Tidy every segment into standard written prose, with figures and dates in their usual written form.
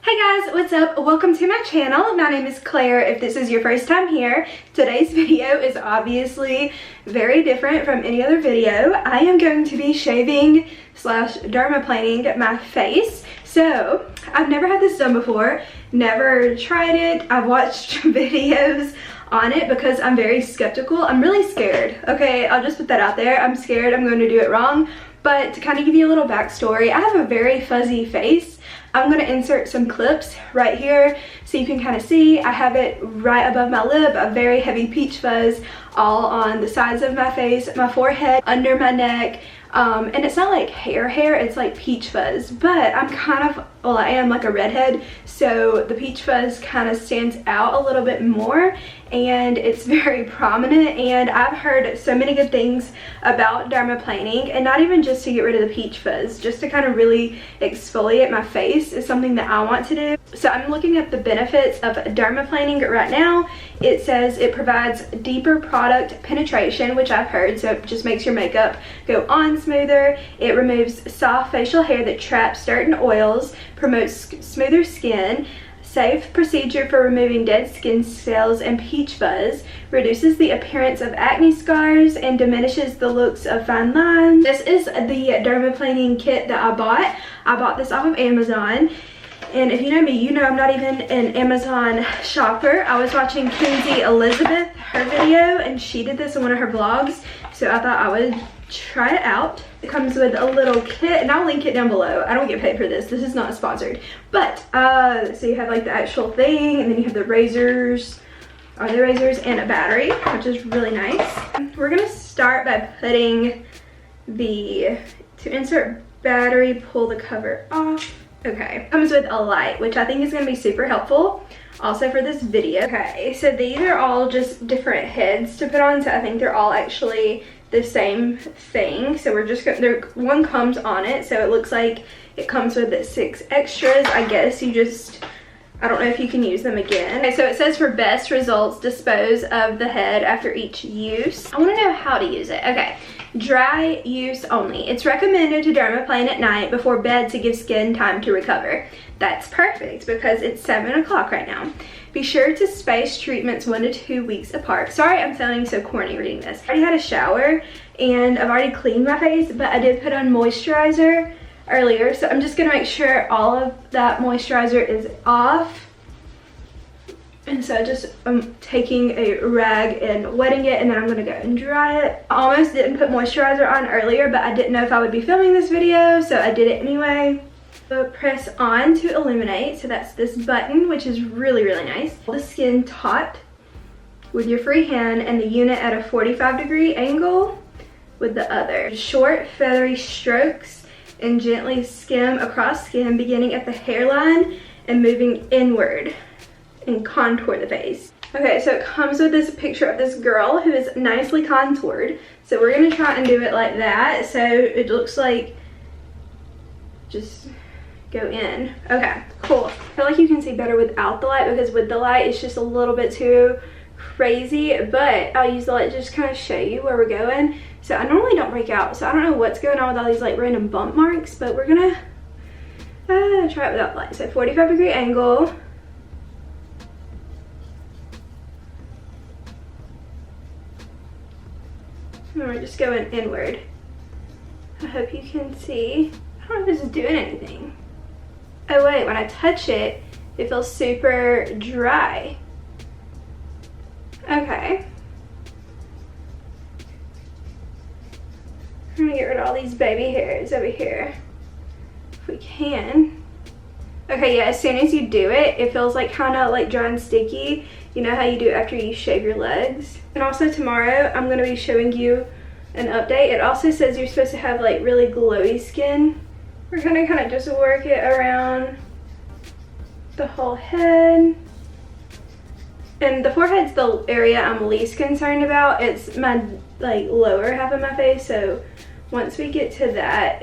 Hey guys, what's up? Welcome to my channel. My name is Claire if this is your first time here. Today's video is obviously very different from any other video. I am going to be shaving slash dermaplaning my face. So, I've never had this done before, never tried it. I've watched videos on it because I'm very skeptical. I'm really scared. Okay, I'll just put that out there. I'm scared I'm going to do it wrong. But to kind of give you a little backstory, I have a very fuzzy face. I'm going to insert some clips right here so you can kind of see. I have it right above my lip, a very heavy peach fuzz all on the sides of my face, my forehead, under my neck. And it's not like hair, it's like peach fuzz. But I'm kind of, well, I am like a redhead, so the peach fuzz kind of stands out a little bit more and it's very prominent. And I've heard so many good things about dermaplaning, and not even just to get rid of the peach fuzz, just to kind of really exfoliate my face is something that I want to do. So I'm looking at the benefits of dermaplaning right now. It says it provides deeper product penetration, which I've heard, so it just makes your makeup go on smoother. It removes soft facial hair that traps dirt and oils, promotes smoother skin, safe procedure for removing dead skin cells and peach fuzz, reduces the appearance of acne scars, and diminishes the looks of fine lines. This is the dermaplaning kit that I bought. I bought this off of Amazon. And if you know me, you know I'm not even an Amazon shopper. I was watching Kinsey Elizabeth, her video, and she did this in one of her vlogs. So I thought I would try it out. It comes with a little kit, and I'll link it down below. I don't get paid for this. This is not sponsored. But, so you have like the actual thing, and then you have the razors, and a battery, which is really nice. We're gonna start by putting to insert battery, pull the cover off. Okay, comes with a light, which I think is going to be super helpful also for this video. Okay, so these are all just different heads to put on, so I think they're all actually the same thing. So we're just going, one comes on it, so it looks like it comes with 6 extras. I guess you just, I don't know if you can use them again. Okay, so it says for best results, dispose of the head after each use. I want to know how to use it. Okay. Dry use only. It's recommended to dermaplane at night before bed to give skin time to recover. That's perfect because it's 7 o'clock right now. Be sure to space treatments 1 to 2 weeks apart. Sorry I'm sounding so corny reading this. I already had a shower and I've already cleaned my face, but I did put on moisturizer earlier, so I'm just gonna make sure all of that moisturizer is off. And so I'm taking a rag and wetting it, and then I'm going to go and dry it. I almost didn't put moisturizer on earlier, but I didn't know if I would be filming this video, so I did it anyway. So press on to illuminate. So that's this button, which is really, really nice. Hold the skin taut with your free hand and the unit at a 45-degree angle with the other. Short, feathery strokes and gently skim across skin, beginning at the hairline and moving inward, and contour the face. Okay, so it comes with this picture of this girl who is nicely contoured. So we're gonna try and do it like that. So it looks like, just go in. Okay, cool. I feel like you can see better without the light, because with the light it's just a little bit too crazy, but I'll use the light to just kind of show you where we're going. So I normally don't break out, so I don't know what's going on with all these like random bump marks, but we're gonna try it without the light. So 45-degree angle. And we're just going inward. I hope you can see. I don't know if this is doing anything. Oh wait, when I touch it, it feels super dry. Okay. I'm gonna get rid of all these baby hairs over here, if we can. Okay, yeah, as soon as you do it, it feels like kind of like dry and sticky. You know how you do it after you shave your legs. And also tomorrow, I'm gonna be showing you an update. It also says you're supposed to have like really glowy skin. We're gonna kind of just work it around the whole head. And the forehead's the area I'm least concerned about. It's my like lower half of my face, so once we get to that,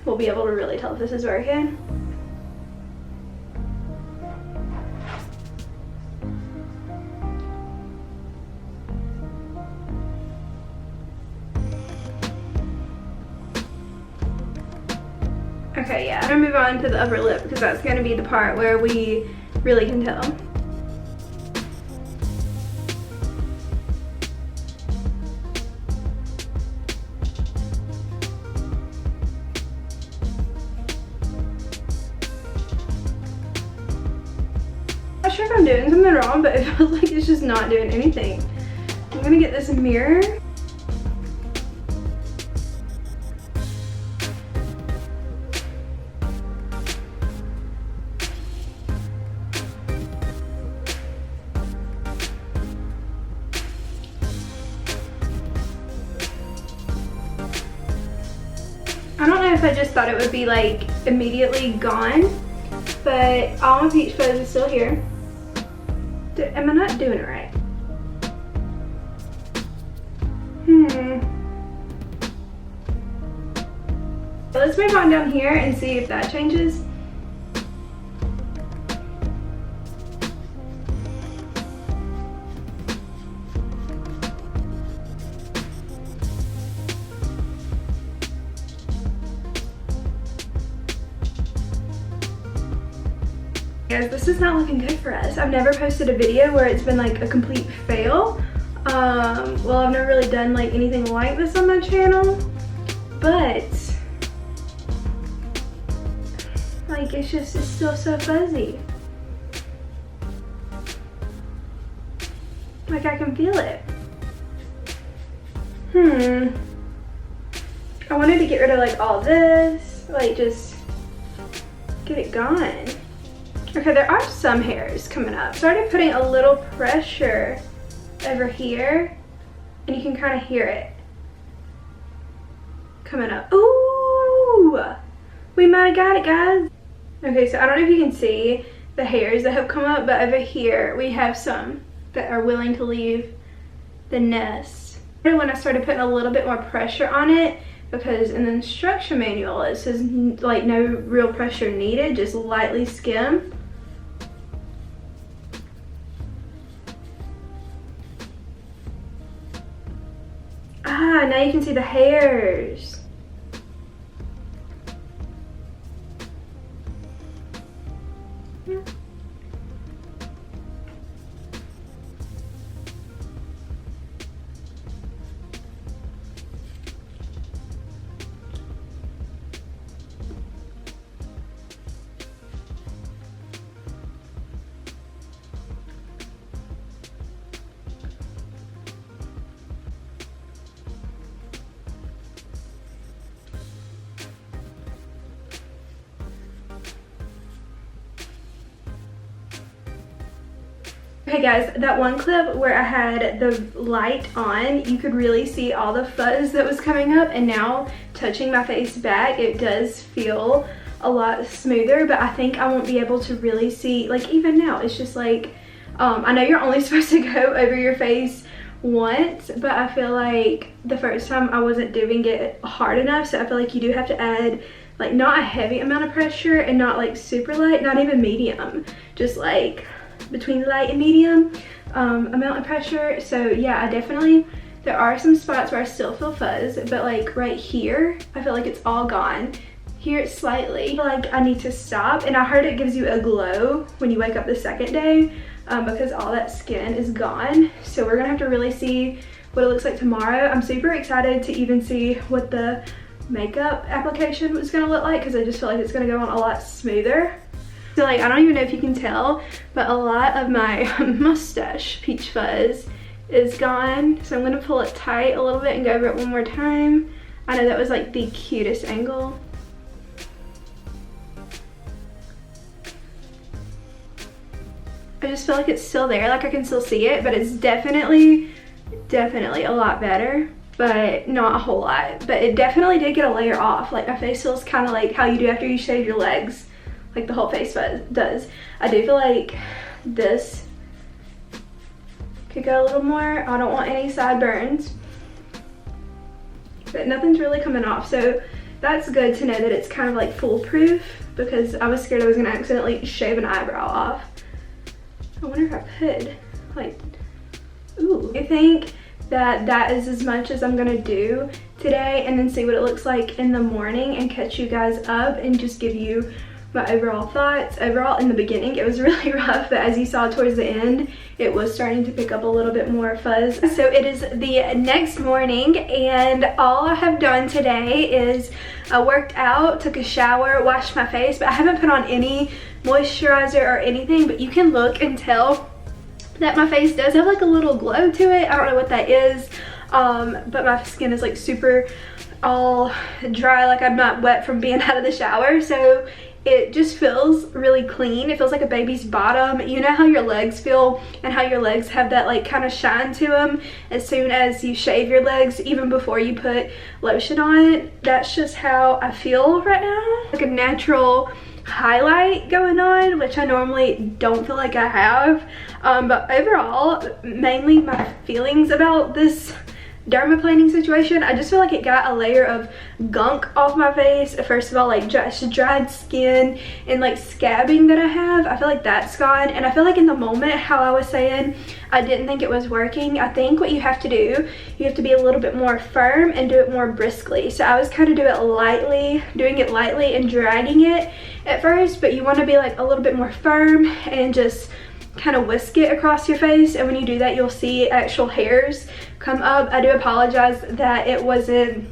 we'll be able to really tell if this is working. Okay, yeah. I'm gonna move on to the upper lip because that's gonna be the part where we really can tell. I'm not sure if I'm doing something wrong, but it feels like it's just not doing anything. I'm gonna get this mirror. I don't know if I just thought it would be like immediately gone, but all my peach fuzz is still here. Am I not doing it right? Let's move on down here and see if that changes. Guys, this is not looking good for us. I've never posted a video where it's been like a complete fail. Well, I've never really done like anything like this on my channel, but like it's still so fuzzy. Like I can feel it. I wanted to get rid of like all this, like just get it gone. Okay, there are some hairs coming up. Started putting a little pressure over here, and you can kind of hear it coming up. Ooh, we might have got it, guys. Okay, so I don't know if you can see the hairs that have come up, but over here we have some that are willing to leave the nest. And when I started putting a little bit more pressure on it, because in the instruction manual it says like no real pressure needed, just lightly skim. Ah, now you can see the hairs. Yeah. Okay guys, that one clip where I had the light on, you could really see all the fuzz that was coming up, and now touching my face back, it does feel a lot smoother, but I think I won't be able to really see, like even now, it's just like, I know you're only supposed to go over your face once, but I feel like the first time I wasn't doing it hard enough, so I feel like you do have to add like not a heavy amount of pressure and not like super light, not even medium, just like between light and medium amount of pressure. So yeah, there are some spots where I still feel fuzz, but like right here I feel like it's all gone. Here it's slightly, I feel like I need to stop, and I heard it gives you a glow when you wake up the second day because all that skin is gone. So we're gonna have to really see what it looks like tomorrow. I'm super excited to even see what the makeup application was gonna look like, because I just feel like it's gonna go on a lot smoother. So like, I don't even know if you can tell, but a lot of my mustache peach fuzz is gone. So I'm gonna pull it tight a little bit and go over it one more time. I know that was like the cutest angle. I just feel like it's still there, like I can still see it, but it's definitely a lot better, but not a whole lot. But it definitely did get a layer off. Like my face feels kind of like how you do after you shave your legs. Like the whole face does. I do feel like this could go a little more. I don't want any sideburns, but nothing's really coming off. So that's good to know that it's kind of like foolproof, because I was scared I was gonna accidentally shave an eyebrow off. I wonder if I could, like, ooh. I think that that is as much as I'm gonna do today, and then see what it looks like in the morning and catch you guys up and just give you my overall thoughts. Overall, in the beginning, it was really rough, but as you saw towards the end, it was starting to pick up a little bit more fuzz. So it is the next morning, and all I have done today is I worked out, took a shower, washed my face, but I haven't put on any moisturizer or anything, but you can look and tell that my face does have like a little glow to it. I don't know what that is, but my skin is like super all dry, like I'm not wet from being out of the shower, so it just feels really clean. It feels like a baby's bottom. You know how your legs feel and how your legs have that like kind of shine to them as soon as you shave your legs, even before you put lotion on it? That's just how I feel right now. Like a natural highlight going on, which I normally don't feel like I have. But overall, mainly my feelings about this dermaplaning situation, I just feel like it got a layer of gunk off my face. First of all, like just dried skin and like scabbing that I have, I feel like that's gone. And I feel like in the moment, how I was saying I didn't think it was working, I think what you have to do, you have to be a little bit more firm and do it more briskly. So I was kind of doing it lightly and dragging it at first, but you want to be like a little bit more firm and just kind of whisk it across your face. And when you do that, you'll see actual hairs come up. I do apologize that it wasn't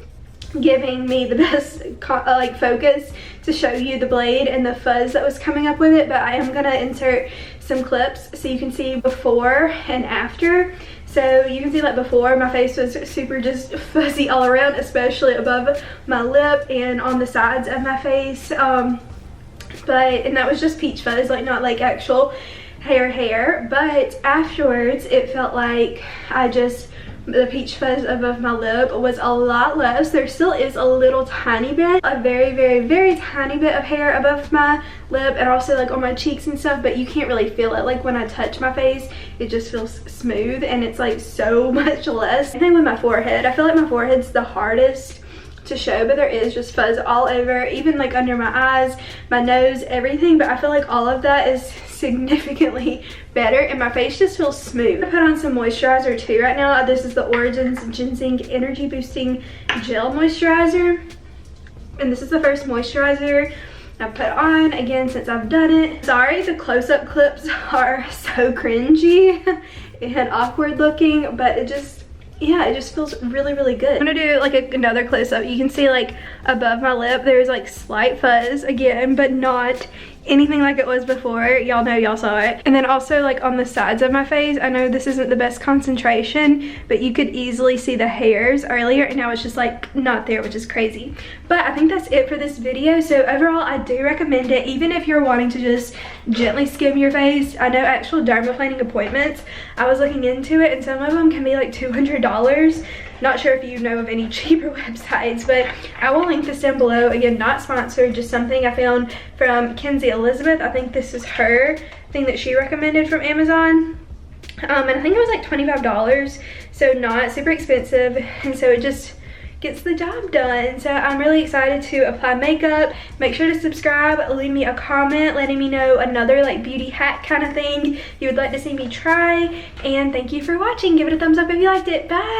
giving me the best like focus to show you the blade and the fuzz that was coming up with it, but I am gonna insert some clips so you can see before and after. So you can see like before, my face was super just fuzzy all around, especially above my lip and on the sides of my face, and that was just peach fuzz, like not like actual hair, but afterwards it felt like the peach fuzz above my lip was a lot less. There still is a little tiny bit, a very tiny bit of hair above my lip and also like on my cheeks and stuff, but you can't really feel it. Like when I touch my face, it just feels smooth and it's like so much less. Same thing with my forehead. I feel like my forehead's the hardest to show, but there is just fuzz all over, even like under my eyes, my nose, everything, but I feel like all of that is significantly better and my face just feels smooth. I put on some moisturizer too right now. This is the Origins Ginseng Energy Boosting Gel Moisturizer, and this is the first moisturizer I put on again since I've done it. Sorry, the close-up clips are so cringy and awkward looking, but it just feels really good. I'm gonna do like another close-up. You can see like above my lip there's like slight fuzz again, but not anything like it was before. Y'all know, y'all saw it. And then also like on the sides of my face, I know this isn't the best concentration, but you could easily see the hairs earlier and now it's just like not there, which is crazy. But I think that's it for this video. So overall, I do recommend it, even if you're wanting to just gently skim your face. I know actual dermaplaning appointments, I was looking into it and some of them can be like $200. Not sure if you know of any cheaper websites, but I will link this down below. Again, not sponsored, just something I found from Kenzie Elizabeth. I think this is her thing that she recommended from Amazon. And I think it was like $25, so not super expensive, and so it just gets the job done. So I'm really excited to apply makeup. Make sure to subscribe, leave me a comment letting me know another like beauty hack kind of thing you would like to see me try, and thank you for watching. Give it a thumbs up if you liked it. Bye.